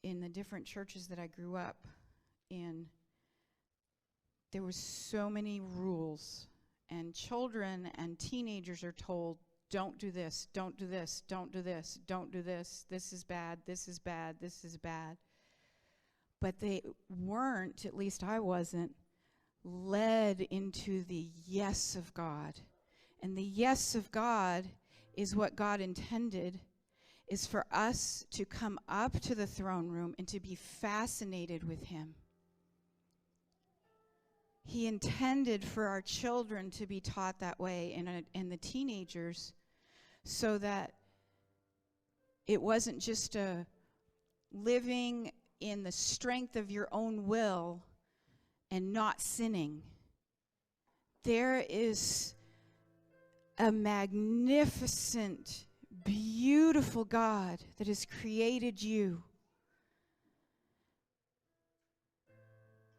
in the different churches that I grew up in, there was so many rules, and children and teenagers are told, don't do this, don't do this, don't do this, don't do this, this is bad, this is bad, this is bad. But they weren't, at least I wasn't, led into the yes of God. And the yes of God is what God intended, is for us to come up to the throne room and to be fascinated with him. He intended for our children to be taught that way, and the teenagers, so that it wasn't just a living in the strength of your own will and not sinning. There is a magnificent, beautiful God that has created you.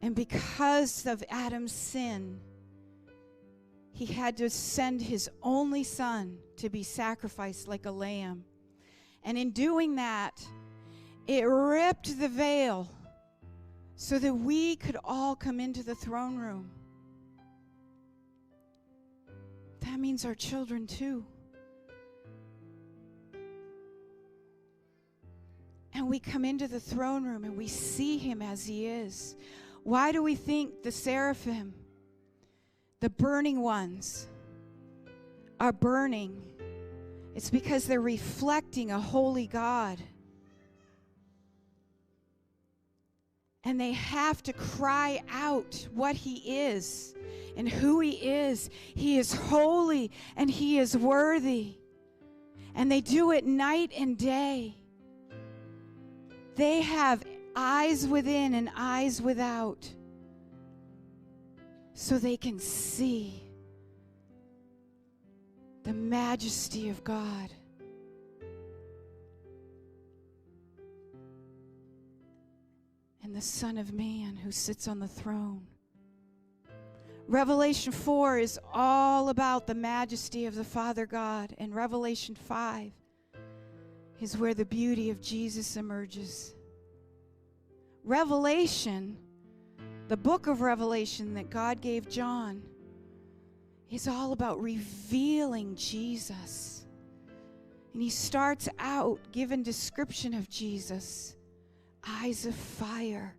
And because of Adam's sin, he had to send his only son to be sacrificed like a lamb. And in doing that, it ripped the veil so that we could all come into the throne room. That means our children too. And we come into the throne room and we see him as he is. Why do we think the seraphim, the burning ones, are burning? It's because they're reflecting a holy God. And they have to cry out what he is and who he is. He is holy and he is worthy. And they do it night and day. They have eyes within and eyes without, so they can see the majesty of God. And the Son of Man who sits on the throne. Revelation 4 is all about the majesty of the Father God, and Revelation 5 is where the beauty of Jesus emerges. Revelation, the book of Revelation that God gave John, is all about revealing Jesus. And he starts out giving description of Jesus. Eyes of fire.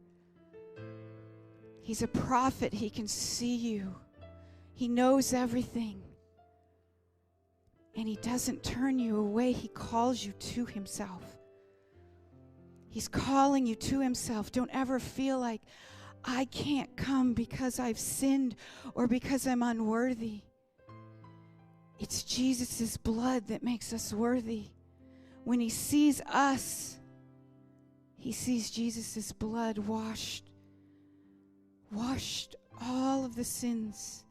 He's a prophet. He can see you. He knows everything. And he doesn't turn you away. He calls you to himself. He's calling you to himself. Don't ever feel like, I can't come because I've sinned or because I'm unworthy. It's Jesus' blood that makes us worthy. When he sees us, he sees Jesus' blood washed all of the sins,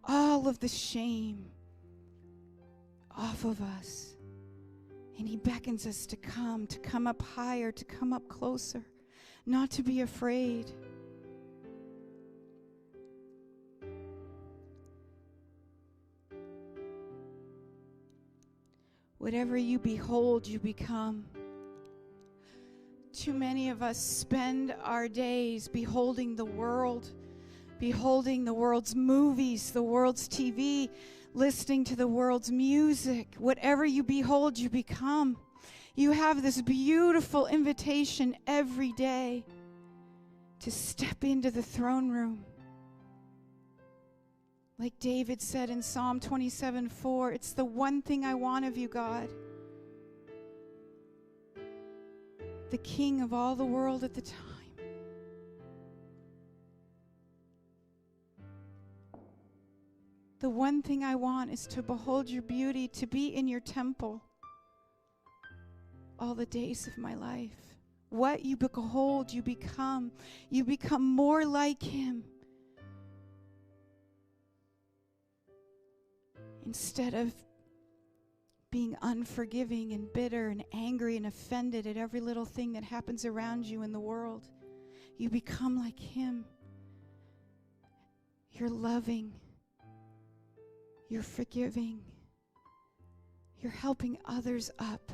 all of the shame off of us. And he beckons us to come up higher, to come up closer, not to be afraid. Whatever you behold, you become. Too many of us spend our days beholding the world's movies, the world's TV, listening to the world's music. Whatever you behold, you become. You have this beautiful invitation every day to step into the throne room. Like David said in Psalm 27:4, it's the one thing I want of you, God. The King of all the world at the time. The one thing I want is to behold your beauty, to be in your temple all the days of my life. What you behold, you become. You become more like him. Instead of being unforgiving and bitter and angry and offended at every little thing that happens around you in the world, you become like him. You're loving. You're forgiving. You're helping others up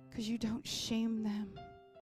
because you don't shame them.